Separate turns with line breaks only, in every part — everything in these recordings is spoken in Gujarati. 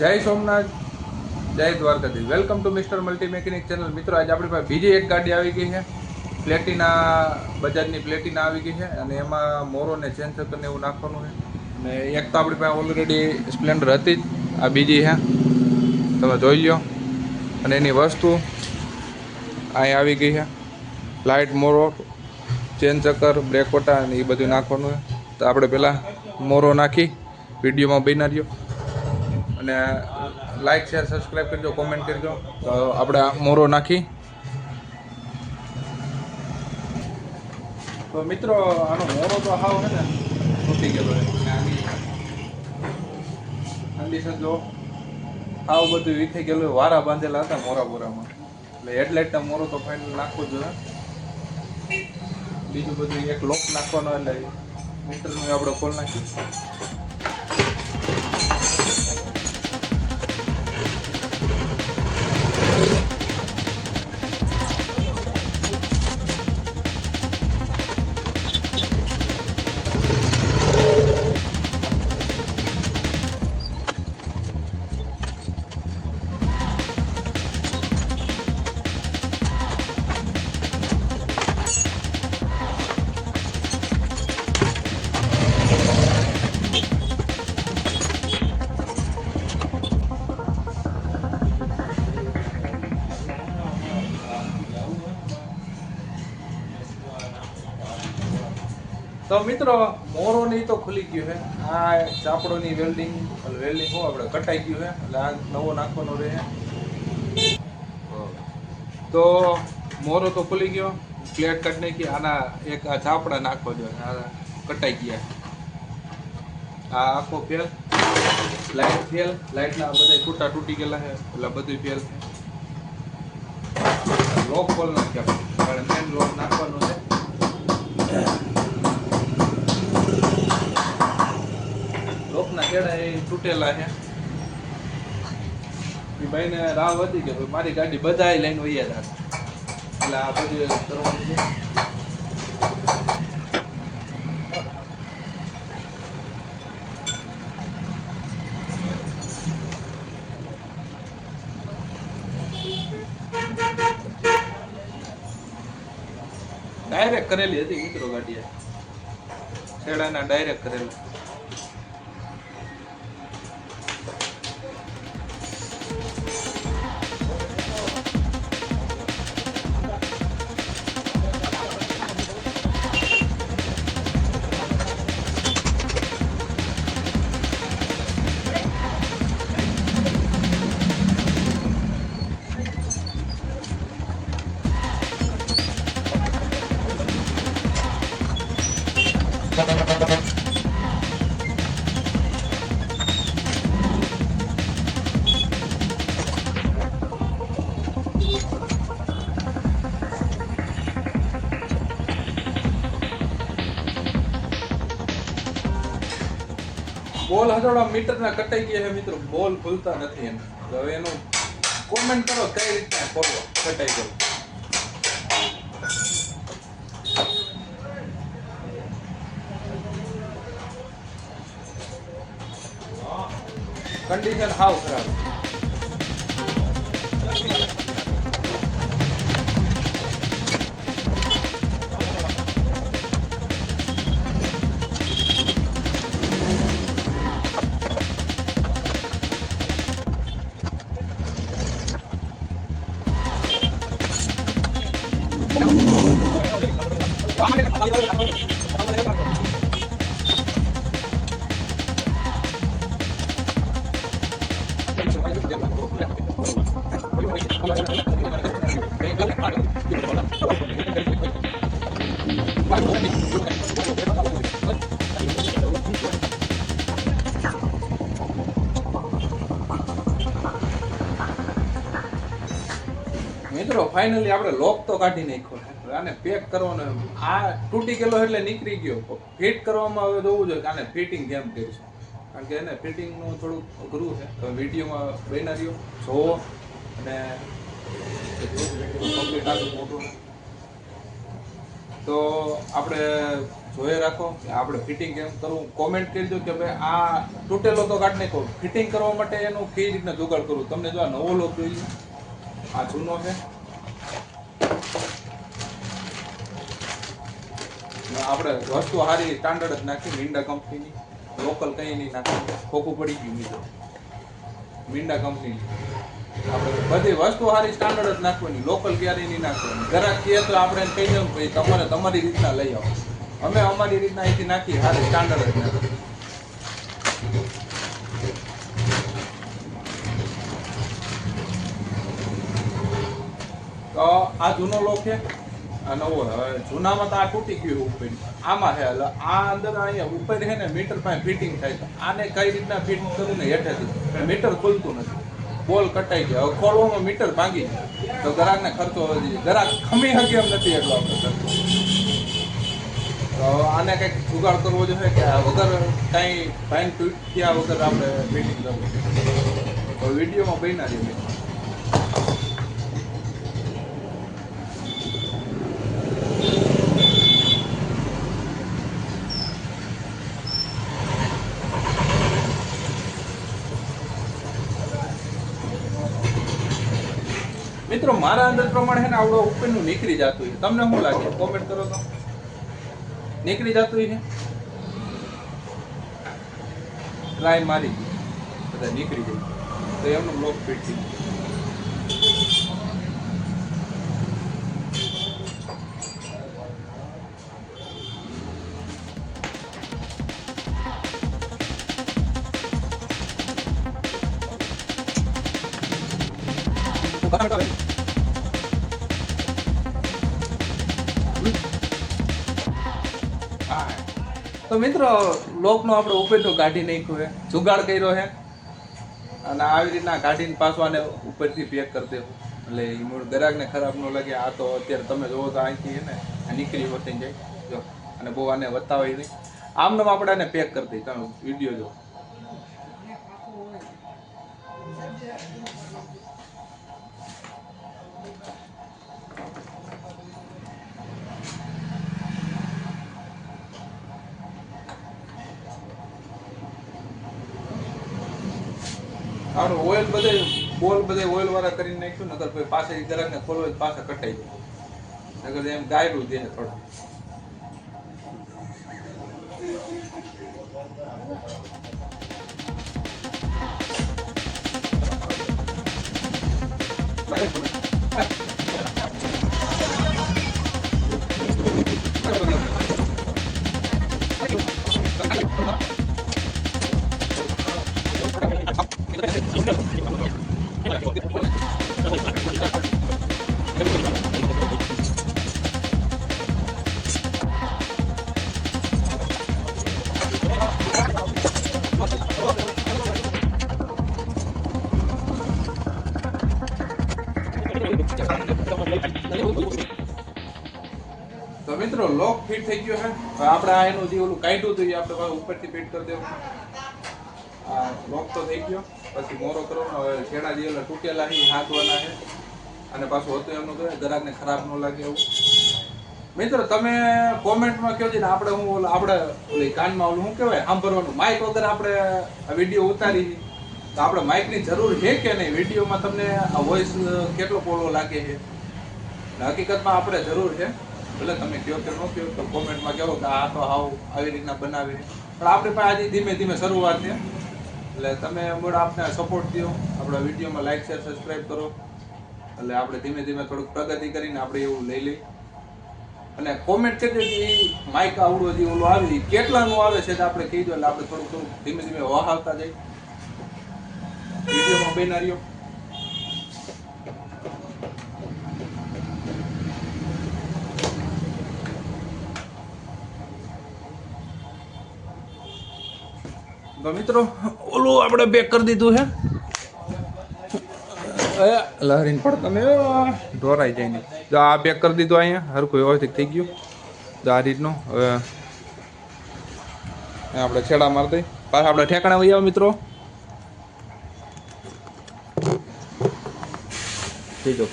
જય સોમનાથ, જય Dwarkadhish. Welcome to mister multi mechanic channel. મિત્રો, આજે આપણી પાસે બીજી એક ગાડી આવી ગઈ છે. પ્લેટિના, બજાજની પ્લેટિના આવી ગઈ છે અને એમાં મોરોને ચેન ચક્કરને એવું નાખવાનું છે. અને એક તો આપણી પાસે ઓલરેડી સ્પ્લેન્ડર હતી જ, આ બીજી છે, તમે જોઈ લો. અને એની વસ્તુ અહીં આવી ગઈ છે. લાઇટ, મોરો, ચેન ચક્કર, બ્રેક કોટા અને એ બધું નાખવાનું છે. તો આપણે પહેલાં મોરો નાખી વિડીયોમાં બના રહ્યો અને લાઈક, શેર, સબસ્ક્રાઈબ કરજો, કોમેન્ટ કરજો. તો આપણે આ મોરો નાખી. તો મિત્રો, આનો મોરો તો હાવ છે ને તૂટી ગયેલો છે. આની કન્ડિશન જો હાવ બધું વીખાઈ ગયેલું. વારા બાંધેલા હતા મોરામાં, એટલે હેડલાઇટના મોરો તો ફાઇનલ નાખવો જોઈએ. બીજું બધું એક લોક નાખવાનો, એટલે મીટરનું આપણે ખોલ નાખીએ. તો મિત્રો, મોરોની તો ખુલી ગયું છે. આ ચાપડોની વેલ્ડિંગ હું આપણે કટાઈ ગયું છે, એટલે આ નવો નાખવાનો રહે. તો મોરો તો ખુલી ગયો, પ્લેટ કાઢી નાખી. આના એક આ ચાપડા નાખવા જોઈએ, આ કટાઈ ગયા. આ આખો ફેલ, લાઇટ ફેલ, લાઇટના બધા છૂટા તૂટી ગયેલા છે, એટલે બધું ફેલ. લોક ખોલ નાખ્યા, આપણે મેન લોક નાખવાનો છે. લોકના કેડા એ તૂટેલા છે. એ ભાઈને રાહ વધી ગયો, મારી ગાડી બધા લઈને વૈયા હતા, એટલે આ બધું કરવાનું છે. ડાયરેક્ટ કરેલી હતી મિત્રો ગાડી, છેડાના ડાયરેક્ટ કરેલા. બોલ હજારો મીટરના કટાઈ ગયા છે મિત્રો, બોલ ખુલતા નથી એને. તો હવે એનું કોમેન્ટ કરો કઈ રીતના ખોલવો કટાઈ ગયો. કન્ડિશન હાવ ખરાબ. મિત્રો, ફાઇનલી આપણે લોક તો કાઢી નાખ્યો. આને પેક કરવાનો. આ તૂટી ગયેલો એટલે નીકળી ગયો. ફિટ કરવામાં હવે જોવું જોઈએ કે આને ફિટિંગ કેમ કરીશું, કારણ કે એને ફિટિંગનું થોડુંક અઘરું છે. તો વિડીયોમાં બના રહ્યો, જોવો અને કમ્પ્લીટ આગળ મોટું. તો આપણે જોઈ રાખો કે આપણે ફિટિંગ કેમ કરવું. કોમેન્ટ કરી દો કે ભાઈ આ તૂટેલો તો કાઢ નાખો, ફિટિંગ કરવા માટે એનું કઈ રીતના જુગાડ કરવું. તમને જો આ નવો લોક જોઈએ, આ જૂનો છે. આપણે વસ્તુ સારી સ્ટાન્ડર્ડ જ નાખી, મીંડા કંપનીની, લોકલ કંઈ નહીં નાખી. ખોખું પડી ગયું બીજું મીંડા કંપનીની. આપણે બધી વસ્તુ સારી સ્ટાન્ડર્ડ જ નાખવાની, લોકલ ક્યારેય નહીં નાખવાની. ગ્રાહક કહે તો આપણે એને કહી દઉં ભાઈ તમારે તમારી રીતના લઈ આવો, અમે અમારી રીતના અહીંથી નાખી, સારી સ્ટાન્ડર્ડ જ નાખી. તો આ જૂનો લોક છે, આ નવો. હવે જૂનામાં તો આ તૂટી ગયું ઉપર, આમાં છે એટલે આ અંદર અહીંયા ઉપર છે ને મીટર પાસે ફિટિંગ થાય. તો આને કઈ રીતના ફિટ કરવું ને હેઠેથી મીટર ખુલતું નથી, બોલ કટાઈ ગયા. હવે ખોલવામાં મીટર ભાંગી જાય તો ગ્રાહકને ખર્ચો વધી જાય. ગ્રાહક ખમી શકે એમ નથી એટલો આપણે ખર્ચો. તો આને કંઈક જુગાડ કરવો જોઈએ કે વગર કાંઈ ભાંગ તૂટ્યા વગર આપણે ફિટિંગ કરવું. તો વિડીયોમાં બન્યા રહીએ. મિત્રો મારા અંદાજ પ્રમાણે છે ને આવડો ઉપરનું નીકળી જતું હોય. તમને શું લાગે? કોમેન્ટ કરો તો. નીકળી જતું હોય છે, ટ્રાય મારી બધા નીકળી જાય તો એમનું બ્લોક ફિટ થઈ જાય. તો મિત્રો લોકનો આપણે ઉપર તો કાઢી નાખ્યો છે, જુગાડ કર્યો છે અને આવી રીતના કાઢીને પાછું આને ઉપરથી પેક કરી દેવું એટલે એ મૂળ ગ્રાહકને ખરાબ ન લાગે. આ તો અત્યારે તમે જોવો તો અહીંથી છે ને નીકળી વટી જાય જો, અને બહુ આને વતાવાય નહીં. આમને આપણે આને પેક કરી દઈએ. તમે વિડીયો જો. આપણે ઓઇલ બધે બોલ બધે ઓઇલ વાળા કરીને નાખ્યું નકર પછી પાસે ગ્રાહકને ખોલવો પાછા કટાઈ જાય નકર એમ ગાયરું દે થોડા. તો મિત્રો લોક ફિટ થઈ ગયો છે. હવે આપણે આ એનું જે ઓલું કાઢ્યું હતું એ આપણે પાછું ઉપરથી ફિટ કરી દેવું. આ લોક તો થઈ ગયો, પછી મોરો કરવાનો. હવે છેડા જે ઓલા તૂટેલા છે હાંકવાના છે અને પાછું હતું એમનું કરે ગ્રાહકને ખરાબ ન લાગે એવું. મિત્રો તમે કોમેન્ટમાં કહો ને આપણે હું આપણે ઓલી કાનમાં ઓલું શું કહેવાય સાંભળવાનું માઇક વગર આપણે આ વિડીયો ઉતારી તો આપણે માઇકની જરૂર છે કે નહીં? વિડીયોમાં તમને આ વોઇસ કેટલો પોળો લાગે છે? હકીકતમાં આપણે જરૂર છે. ભલે તમે કહો કે ન કહો તો કોમેન્ટમાં કહો કે આ તો હાવ આવી રીતના બનાવી. પણ આપણી પાસે આજે ધીમે ધીમે શરૂઆત છે એટલે તમે મૂળ આપને સપોર્ટ દો. આપણા વિડીયોમાં લાઈક શેર સબસ્ક્રાઈબ કરો એટલે આપણે ધીમે ધીમે થોડુંક પ્રગતિ કરીને આપણે એવું લઈ લઈએ. અને કોમેન્ટ કરજો કે એ માઇક આવડો જે ઓલું આવે કેટલાનું આવે છે તો આપણે કહી દો એટલે આપણે થોડુંક થોડુંક ધીમે ધીમે વહાવતા જઈએ. વિડીયોમાં બન્યા રહ્યો. તો મિત્રો ઓલું આપણે પેક કરી દીધું છે. લહેરીને પણ તમે ઢોરાઈ જાય નહીં. જો આ પેક કરી દીધું અહીંયા હરખું વ્યવસ્થિત થઈ ગયું. જો આ રીતનું હવે આપણે છેડા મારી દઈએ. પાછા આપણે ઠેકાણા વહી આવો મિત્રો. જોજો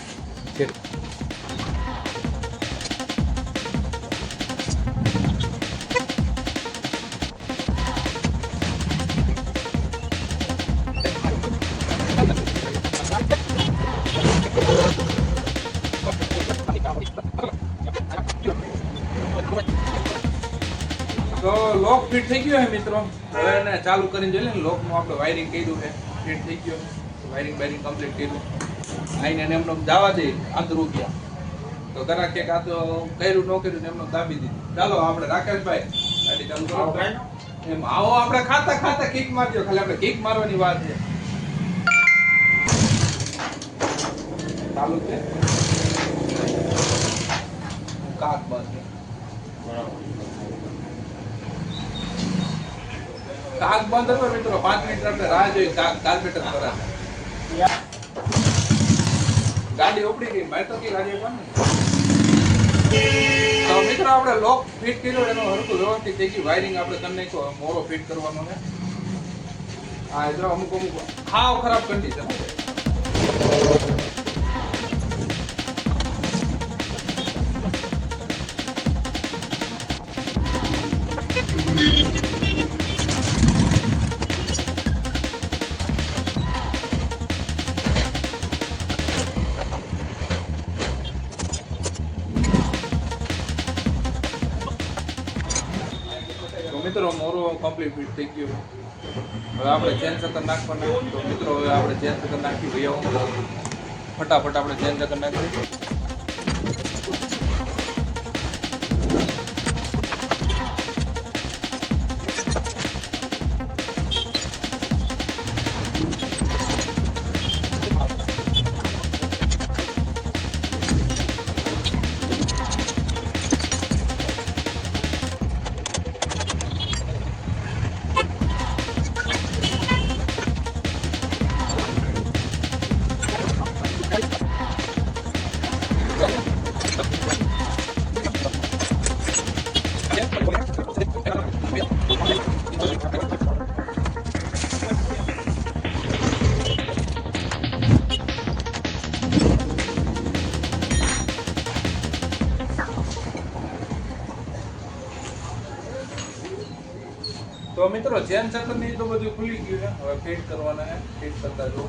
ફિટ થઈ ગયો છે મિત્રો. હવે એને ચાલુ કરીને જોઈએ ને લોકનું આપણે વાયરિંગ કર્યું છે, ફિટ થઈ ગયો, વાયરિંગ કમ્પ્લીટ કર્યું. આઈને એમને જવા દે ₹5 તો ઘણા કે આ તો કર્યું ન કર્યું ને એમને દાબી દીધું. ચાલો આપણે રાકેશભાઈ ગાડી ચાલુ કરો. એમ આવો આપણે ખાતા કિક મારજો, ખાલી આપણે કિક મારવાની વાત છે. ચાલુ છે કાક બંધ કાક બંધ હતો મિત્રો. 5 મિનિટ આપણે રાહ જોઈ. કાર્પેટર કરા ગાડી ઉપડી ગઈ. મારે તો કઈ ગાડી પણ તો મિત્રો આપણે લોક ફિટ કર્યો, એનો હરખું વ્યવસ્થિત થઈ ગયું. વાયરિંગ આપણે કરી નાખ્યો, મોરો ફિટ કરવાનો છે. હા જો અમુક હાવ ખરાબ કન્ડિશન. મિત્રો મોરો કમ્પ્લીટ ફિટ થઈ ગયો. હવે આપણે ચેન સકર નાખવાના. તો મિત્રો હવે આપણે ચેન સકર નાખી ભાઈ ફટાફટ આપણે ચેન સકર નાખી. તો મિત્રો ચેન સકર ની તો બધું ખુલી ગયું છે. હવે ફિટ કરવાના છે. ફિટ કરતા જો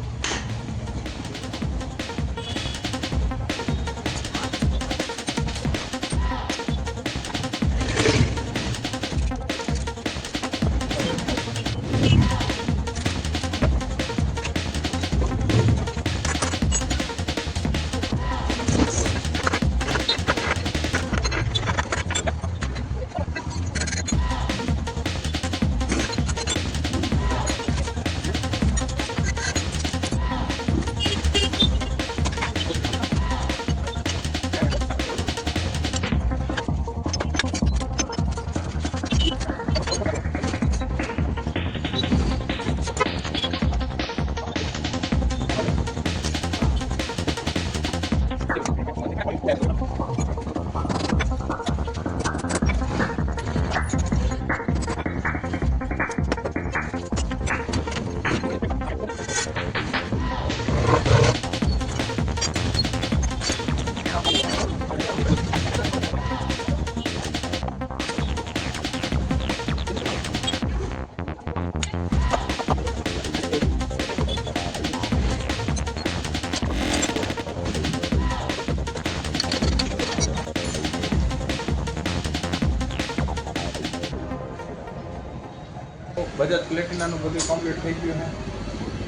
બજાજ પ્લેટિનાનું બધું કમ્પ્લીટ થઈ ગયું છે.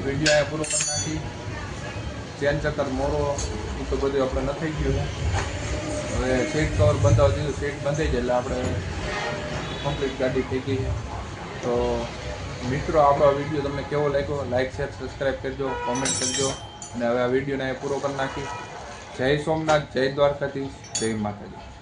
વિડીયો અહીંયા પૂરો કરી નાખી. ચેન ચક્કર મોરો એ તો બધું આપણે ન થઈ ગયું છે. હવે સીટ કવર બંધાવી દીધું. સીટ બંધાઈ જાય એટલે આપણે કમ્પ્લીટ ગાડી થઈ ગઈ છે. તો મિત્રો આપણો આ વિડીયો તમને કેવો લાગ્યો? લાઇક શેર સબસ્ક્રાઈબ કરજો, કોમેન્ટ કરજો. અને હવે આ વિડીયોને પૂરો કરી નાખી. જય સોમનાથ, જય દ્વારકાધીશ, જય માતાજી.